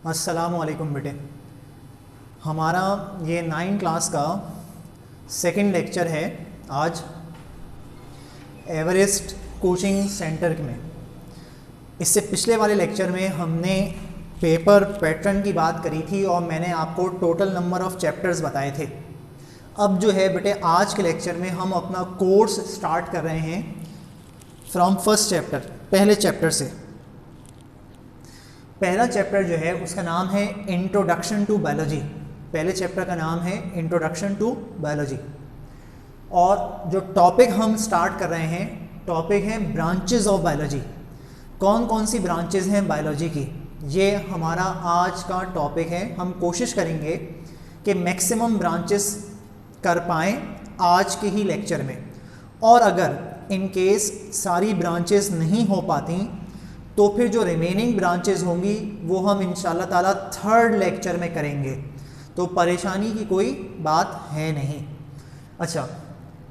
अस्सलामुअलैकुम बेटे। हमारा ये 9 क्लास का सेकंड लेक्चर है आज एवरेस्ट कोचिंग सेंटर में। इससे पिछले वाले लेक्चर में हमने पेपर पैटर्न की बात करी थी और मैंने आपको टोटल नंबर ऑफ़ चैप्टर्स बताए थे। अब जो है बेटे आज के लेक्चर में हम अपना कोर्स स्टार्ट कर रहे हैं फ्रॉम फर्स्ट चैप्टर, पहले चैप्टर से। पहला चैप्टर जो है उसका नाम है इंट्रोडक्शन टू बायोलॉजी। पहले चैप्टर का नाम है इंट्रोडक्शन टू बायोलॉजी और जो टॉपिक हम स्टार्ट कर रहे हैं टॉपिक है ब्रांचेस ऑफ बायोलॉजी। कौन कौन सी ब्रांचेस हैं बायोलॉजी की, ये हमारा आज का टॉपिक है। हम कोशिश करेंगे कि मैक्सिमम ब्रांचेस कर पाएँ आज के ही लेक्चर में, और अगर इन केस सारी ब्रांचेस नहीं हो पाती तो फिर जो रिमेनिंग ब्रांचेस होंगी वो हम इंशाल्लाह ताला थर्ड लेक्चर में करेंगे, तो परेशानी की कोई बात है नहीं। अच्छा,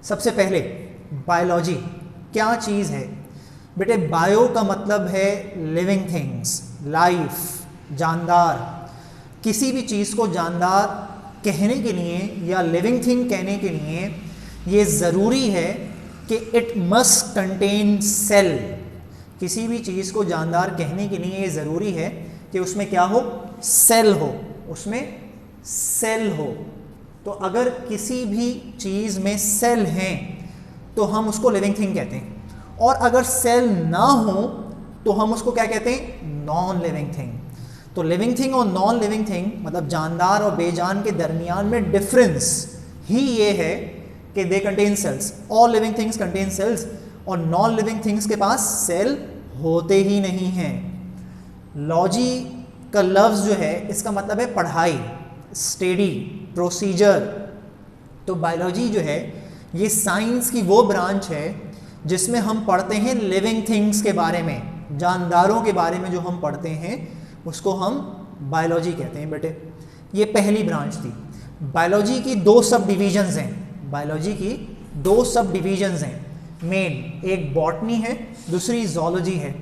सबसे पहले बायोलॉजी क्या चीज़ है बेटे? बायो का मतलब है लिविंग थिंग्स, लाइफ, जानदार। किसी भी चीज़ को जानदार कहने के लिए या लिविंग थिंग कहने के लिए ये ज़रूरी है कि इट मस्ट कंटेन सेल। किसी भी चीज़ को जानदार कहने के लिए ये ज़रूरी है कि उसमें क्या हो? सेल हो, उसमें सेल हो। तो अगर किसी भी चीज़ में सेल हैं तो हम उसको लिविंग थिंग कहते हैं, और अगर सेल ना हो तो हम उसको क्या कहते हैं? Non living thing. तो लिविंग थिंग और नॉन लिविंग थिंग मतलब जानदार और बेजान के दरमियान में डिफरेंस ही ये है कि they contain cells. All living things contain cells और नॉन लिविंग थिंग्स के पास सेल होते ही नहीं हैं। लॉजी का लफ्ज़ जो है इसका मतलब है पढ़ाई, स्टडी, प्रोसीजर। तो बायोलॉजी जो है ये साइंस की वो ब्रांच है जिसमें हम पढ़ते हैं लिविंग थिंग्स के बारे में, जानदारों के बारे में जो हम पढ़ते हैं उसको हम बायोलॉजी कहते हैं बेटे। ये पहली ब्रांच थी। बायोलॉजी की 2 सब डिवीजन्स हैं। बायोलॉजी की 2 सब डिवीजन्स हैं मेन, एक बॉटनी है, दूसरी ज़ूलॉजी है।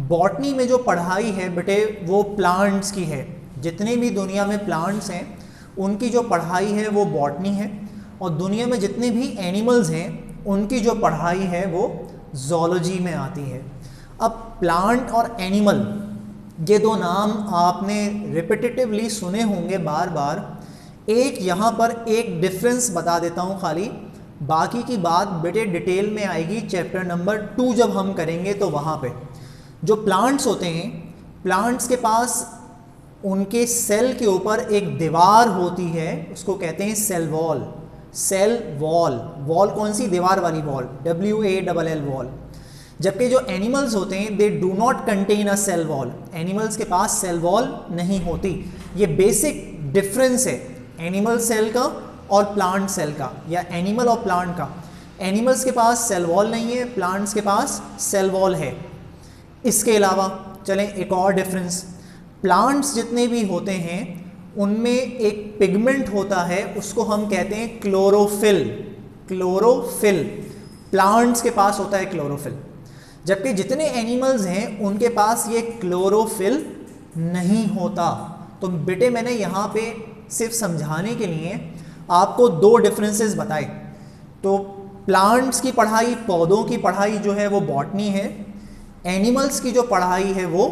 बॉटनी में जो पढ़ाई है बेटे वो प्लांट्स की है। जितने भी दुनिया में प्लांट्स हैं उनकी जो पढ़ाई है वो बॉटनी है, और दुनिया में जितने भी एनिमल्स हैं उनकी जो पढ़ाई है वो ज़ूलॉजी में आती है। अब प्लांट और एनिमल ये 2 नाम आपने रिपीटेटिवली सुने होंगे बार बार। एक यहाँ पर एक डिफरेंस बता देता हूँ खाली, बाकी की बात बेटे डिटेल में आएगी चैप्टर नंबर 2 जब हम करेंगे। तो वहाँ पे जो प्लांट्स होते हैं, प्लांट्स के पास उनके सेल के ऊपर एक दीवार होती है, उसको कहते हैं cell wall. Cell wall, wall कौन सी? दीवार वाली वॉल, WALL वॉल। जबकि जो एनिमल्स होते हैं they do not contain a cell wall. Animals के पास सेल वॉल नहीं होती। ये बेसिक डिफरेंस है एनिमल सेल का और प्लांट सेल का, या एनिमल और प्लांट का। एनिमल्स के पास सेल वॉल नहीं है, प्लांट्स के पास सेल वॉल है। इसके अलावा चलें एक और डिफरेंस, प्लांट्स जितने भी होते हैं उनमें एक पिगमेंट होता है, उसको हम कहते हैं क्लोरोफिल। क्लोरोफिल प्लांट्स के पास होता है क्लोरोफिल, जबकि जितने एनिमल्स हैं उनके पास ये क्लोरोफिल नहीं होता। तो बेटे मैंने यहाँ पे सिर्फ समझाने के लिए आपको 2 डिफरेंसेस बताए। तो प्लांट्स की पढ़ाई, पौधों की पढ़ाई जो है वो बॉटनी है, एनिमल्स की जो पढ़ाई है वो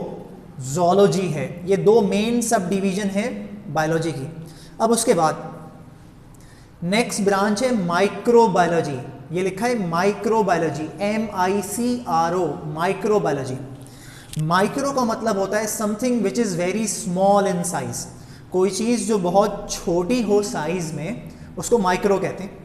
ज़ूलॉजी है। ये 2 मेन सब डिवीज़न है बायोलॉजी की। अब उसके बाद नेक्स्ट ब्रांच है माइक्रोबायोलॉजी। ये लिखा है माइक्रोबायोलॉजी, MICRO, माइक्रोबायोलॉजी। माइक्रो का मतलब होता है something which is very small in size. कोई चीज़ जो बहुत छोटी हो साइज़ में उसको माइक्रो कहते हैं।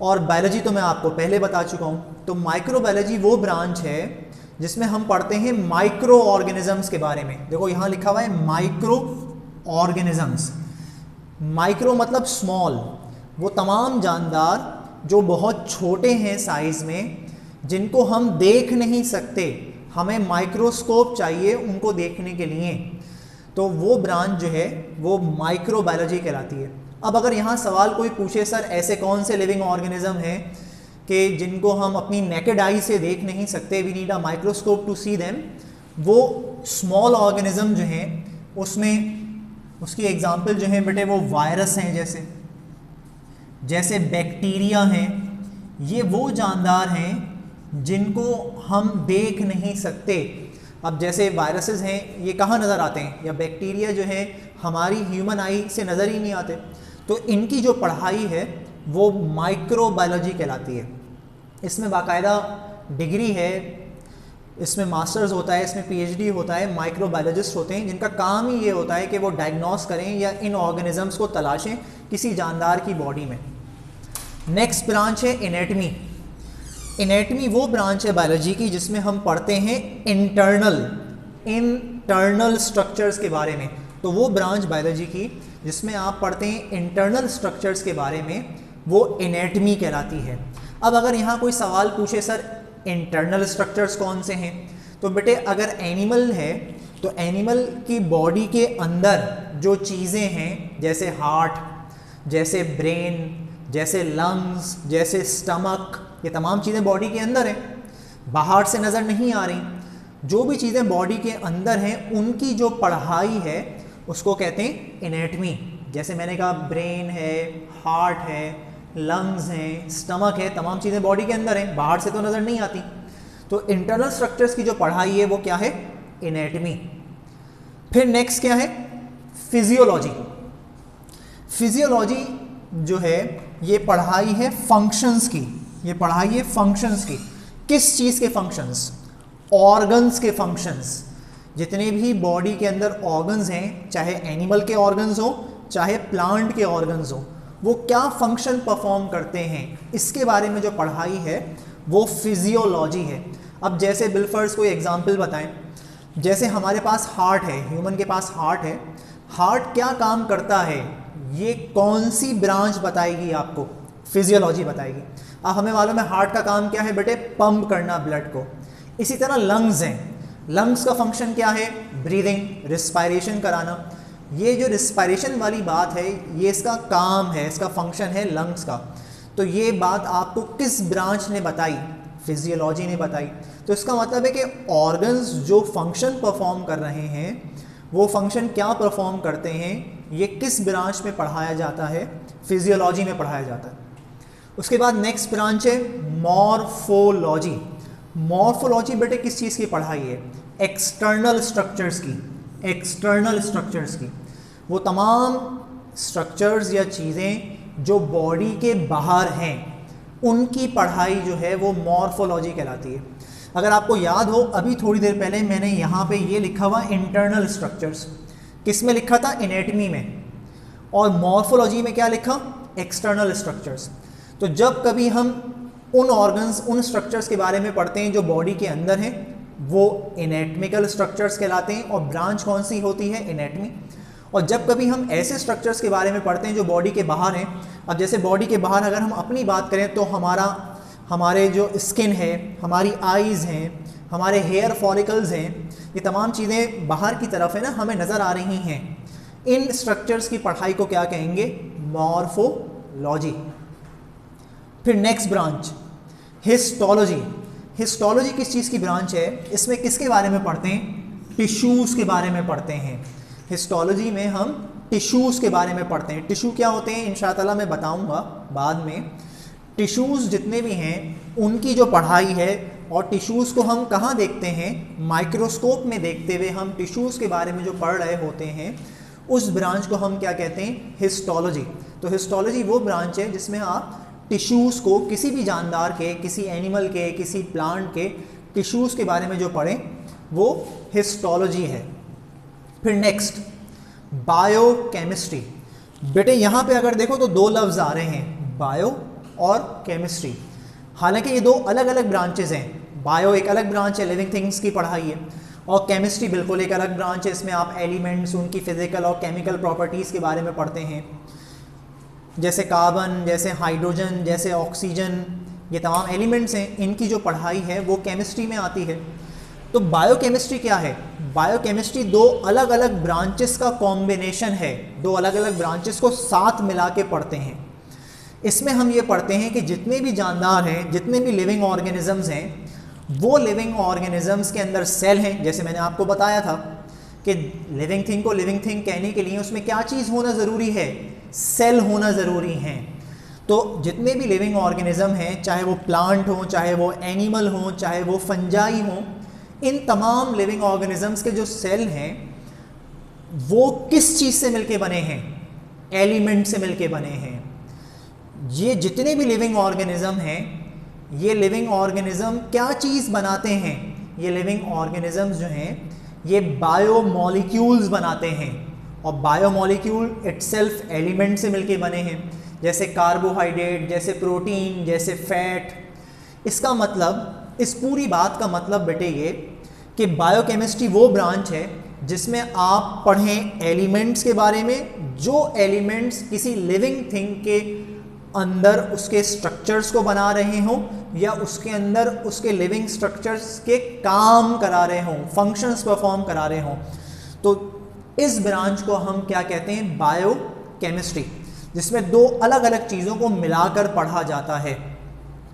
और बायोलॉजी तो मैं आपको पहले बता चुका हूँ। तो माइक्रोबायोलॉजी वो ब्रांच है जिसमें हम पढ़ते हैं माइक्रो ऑर्गेनिजम्स के बारे में। देखो यहाँ लिखा हुआ है माइक्रो ऑर्गेनिजम्स। माइक्रो मतलब स्मॉल, वो तमाम जानदार जो बहुत छोटे हैं साइज़ में, जिनको हम देख नहीं सकते, हमें माइक्रोस्कोप चाहिए उनको देखने के लिए। तो वो ब्रांच जो है वो माइक्रोबायोलॉजी कहलाती है। अब अगर यहाँ सवाल कोई पूछे सर ऐसे कौन से लिविंग ऑर्गेनिज्म हैं कि जिनको हम अपनी नेकेड आई से देख नहीं सकते, we need a microscope to see them, वो स्मॉल ऑर्गेनिज्म जो हैं उसमें उसकी एग्जाम्पल जो है बेटे वो वायरस हैं, जैसे बैक्टीरिया हैं। ये वो जानदार हैं जिनको हम देख नहीं सकते। अब जैसे वायरसेस हैं, ये कहाँ नज़र आते हैं, या बैक्टीरिया जो है हमारी ह्यूमन आई से नज़र ही नहीं आते। तो इनकी जो पढ़ाई है वो माइक्रोबायोलॉजी कहलाती है। इसमें बाकायदा डिग्री है, इसमें मास्टर्स होता है, इसमें पीएचडी होता है। माइक्रोबायोलॉजिस्ट होते हैं जिनका काम ही ये होता है कि वो डायग्नोस करें या इन ऑर्गेनिजम्स को तलाशें किसी जानदार की बॉडी में। नेक्स्ट ब्रांच है एनेटमी। एनेटमी वो ब्रांच है बायोलॉजी की जिसमें हम पढ़ते हैं इंटरनल स्ट्रक्चर्स के बारे में। तो वो ब्रांच बायोलॉजी की जिसमें आप पढ़ते हैं इंटरनल स्ट्रक्चर्स के बारे में, वो एनेटमी कहलाती है। अब अगर यहाँ कोई सवाल पूछे सर इंटरनल स्ट्रक्चर्स कौन से हैं, तो बेटे अगर एनिमल है तो एनिमल की बॉडी के अंदर जो चीज़ें हैं, जैसे हार्ट, जैसे ब्रेन, जैसे लंग्स, जैसे स्टमक, ये तमाम चीज़ें बॉडी के अंदर हैं, बाहर से नज़र नहीं आ रही। जो भी चीज़ें बॉडी के अंदर हैं उनकी जो पढ़ाई है उसको कहते हैं एनेटमी। जैसे मैंने कहा ब्रेन है, हार्ट है, लंग्स हैं, स्टमक है, तमाम चीज़ें बॉडी के अंदर हैं, बाहर से तो नज़र नहीं आती। तो इंटरनल स्ट्रक्चर्स की जो पढ़ाई है वो क्या है, एनेटमी। फिर नेक्स्ट क्या है, फिजियोलॉजी। फिजियोलॉजी जो है ये पढ़ाई है फंक्शंस की, ये पढ़ाई है फंक्शंस की। किस चीज़ के फंक्शंस, ऑर्गन्स के फंक्शंस। जितने भी बॉडी के अंदर ऑर्गन्स हैं, चाहे एनिमल के ऑर्गन्स हो चाहे प्लांट के ऑर्गन्स हो, वो क्या फंक्शन परफॉर्म करते हैं, इसके बारे में जो पढ़ाई है वो फिजियोलॉजी है। अब जैसे बिलफर्स कोई एग्जांपल बताएं, जैसे हमारे पास हार्ट है, ह्यूमन के पास हार्ट है, हार्ट क्या काम करता है, ये कौन सी ब्रांच बताएगी आपको, फिजियोलॉजी बताएगी। अब हमें मालूम है हार्ट का काम क्या है बेटे, पंप करना ब्लड को। इसी तरह लंग्स हैं, लंग्स का फंक्शन क्या है, ब्रीदिंग, रिस्पायरेशन कराना। ये जो रिस्पायरेशन वाली बात है ये इसका काम है, इसका फंक्शन है लंग्स का। तो ये बात आपको किस ब्रांच ने बताई, फिजियोलॉजी ने बताई। तो इसका मतलब है कि ऑर्गन्स जो फंक्शन परफॉर्म कर रहे हैं वो फंक्शन क्या परफॉर्म करते हैं, ये किस ब्रांच में पढ़ाया जाता है, फिजियोलॉजी में पढ़ाया जाता है। उसके बाद नेक्स्ट ब्रांच है मॉर्फोलॉजी। मॉर्फोलॉजी बेटे किस चीज़ की पढ़ाई है, एक्सटर्नल स्ट्रक्चर्स की, एक्सटर्नल स्ट्रक्चर्स की। वो तमाम स्ट्रक्चर्स या चीज़ें जो बॉडी के बाहर हैं उनकी पढ़ाई जो है वो मॉर्फोलॉजी कहलाती है। अगर आपको याद हो अभी थोड़ी देर पहले मैंने यहाँ पे ये लिखा हुआ इंटरनल स्ट्रक्चर्स, किस में लिखा था, एनेटमी में, और मॉर्फोलॉजी में क्या लिखा, एक्सटर्नल स्ट्रक्चर्स। तो जब कभी हम उन ऑर्गन्स, उन स्ट्रक्चर्स के बारे में पढ़ते हैं जो बॉडी के अंदर हैं, वो एनेटमिकल स्ट्रक्चर्स कहलाते हैं, और ब्रांच कौन सी होती है, एनेटमी। और जब कभी हम ऐसे स्ट्रक्चर्स के बारे में पढ़ते हैं जो बॉडी के बाहर हैं, अब जैसे बॉडी के बाहर अगर हम अपनी बात करें तो हमारे जो स्किन है, हमारी आईज़ हैं, हमारे हेयर फॉलिकल्स हैं, ये तमाम चीज़ें बाहर की तरफ है ना, हमें नज़र आ रही हैं। इन स्ट्रक्चर्स की पढ़ाई को क्या कहेंगे, मॉर्फोलॉजी। फिर नेक्स्ट ब्रांच हिस्टोलॉजी। हिस्टोलॉजी किस चीज़ की ब्रांच है, इसमें किसके बारे में पढ़ते हैं, टिश्यूज़ के बारे में पढ़ते हैं। हिस्टोलॉजी में हम टिश्यूज़ के बारे में पढ़ते हैं। टिश्यू क्या होते हैं इंशाअल्लाह मैं बताऊंगा बाद में। टिश्यूज़ जितने भी हैं उनकी जो पढ़ाई है, और टिश्यूज़ को हम कहाँ देखते हैं, माइक्रोस्कोप में देखते हुए हम टिश्यूज़ के बारे में जो पढ़ रहे होते हैं, उस ब्रांच को हम क्या कहते हैं, हिस्टोलॉजी। तो हिस्टोलॉजी वो ब्रांच है जिसमें आप टिश्यूज़ को, किसी भी जानदार के, किसी एनिमल के, किसी प्लांट के टिश्यूज़ के बारे में जो पढ़ें वो हिस्टोलॉजी है। फिर नेक्स्ट बायोकेमिस्ट्री। बेटे यहाँ पे अगर देखो तो दो लफ्ज़ आ रहे हैं, बायो और केमिस्ट्री। हालांकि ये दो अलग अलग ब्रांचेज हैं। बायो एक अलग ब्रांच है, लिविंग थिंग्स की पढ़ाई है, और केमिस्ट्री बिल्कुल एक अलग ब्रांच है, इसमें आप एलिमेंट्स, उनकी फिजिकल और केमिकल प्रॉपर्टीज़ के बारे में पढ़ते हैं, जैसे कार्बन, जैसे हाइड्रोजन, जैसे ऑक्सीजन, ये तमाम एलिमेंट्स हैं, इनकी जो पढ़ाई है वो केमिस्ट्री में आती है। तो बायोकेमिस्ट्री क्या है, बायोकेमिस्ट्री दो अलग अलग ब्रांचेस का कॉम्बिनेशन है, दो अलग अलग ब्रांचेस को साथ मिला के पढ़ते हैं। इसमें हम ये पढ़ते हैं कि जितने भी जानदार हैं, जितने भी लिविंग ऑर्गेनिजम्स हैं, वो लिविंग ऑर्गेनिजम्स के अंदर सेल हैं, जैसे मैंने आपको बताया था कि लिविंग थिंग को लिविंग थिंग कहने के लिए उसमें क्या चीज़ होना ज़रूरी है, सेल होना ज़रूरी है। तो जितने भी लिविंग ऑर्गेनिज्म हैं, चाहे वो प्लांट हो, चाहे वो एनिमल हो, चाहे वो फंजाई हो, इन तमाम लिविंग ऑर्गेनिजम्स के जो सेल हैं वो किस चीज़ से मिलके बने हैं, एलिमेंट से मिलके बने हैं। ये जितने भी लिविंग ऑर्गेनिज्म हैं, ये लिविंग ऑर्गेनिज्म क्या चीज़ बनाते हैं, ये लिविंग ऑर्गेनिजम्स जो हैं ये बायोमॉलिक्यूल्स बनाते हैं, और बायोमॉलिक्यूल इटसेल्फ एलिमेंट से मिलके बने हैं, जैसे कार्बोहाइड्रेट, जैसे प्रोटीन, जैसे फैट। इसका मतलब, इस पूरी बात का मतलब बेटे ये कि बायोकेमिस्ट्री वो ब्रांच है जिसमें आप पढ़ें एलिमेंट्स के बारे में, जो एलिमेंट्स किसी लिविंग थिंग के अंदर उसके स्ट्रक्चर्स को बना रहे हों या उसके अंदर उसके लिविंग स्ट्रक्चर्स के काम करा रहे हों, फंक्शंस परफॉर्म करा रहे हों। तो इस ब्रांच को हम क्या कहते हैं, बायोकेमिस्ट्री, जिसमें दो अलग अलग चीज़ों को मिलाकर पढ़ा जाता है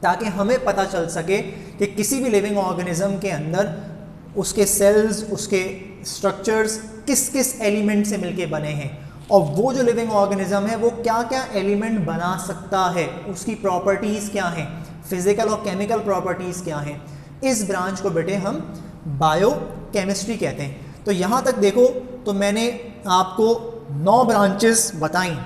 ताकि हमें पता चल सके कि किसी भी लिविंग ऑर्गेनिज्म के अंदर उसके सेल्स, उसके स्ट्रक्चर्स किस किस एलिमेंट से मिलके बने हैं, और वो जो लिविंग ऑर्गेनिज्म है वो क्या क्या एलिमेंट बना सकता है, उसकी प्रॉपर्टीज़ क्या हैं, फिजिकल और केमिकल प्रॉपर्टीज़ क्या हैं। इस ब्रांच को बेटे हम बायोकेमिस्ट्री कहते हैं। तो यहाँ तक देखो तो मैंने आपको 9 ब्रांचेस बताई।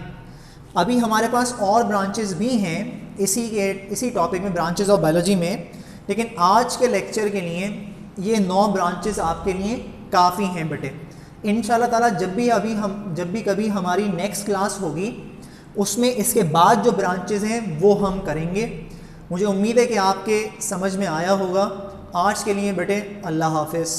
अभी हमारे पास और ब्रांचेस भी हैं इसी टॉपिक में, ब्रांचेस ऑफ बायोलॉजी में, लेकिन आज के लेक्चर के लिए ये 9 ब्रांचेस आपके लिए काफ़ी हैं बेटे। इंशाल्लाह ताला जब भी कभी हमारी नेक्स्ट क्लास होगी उसमें इसके बाद जो ब्रांचेस हैं वो हम करेंगे। मुझे उम्मीद है कि आपके समझ में आया होगा। आज के लिए बेटे अल्लाह हाफिज़।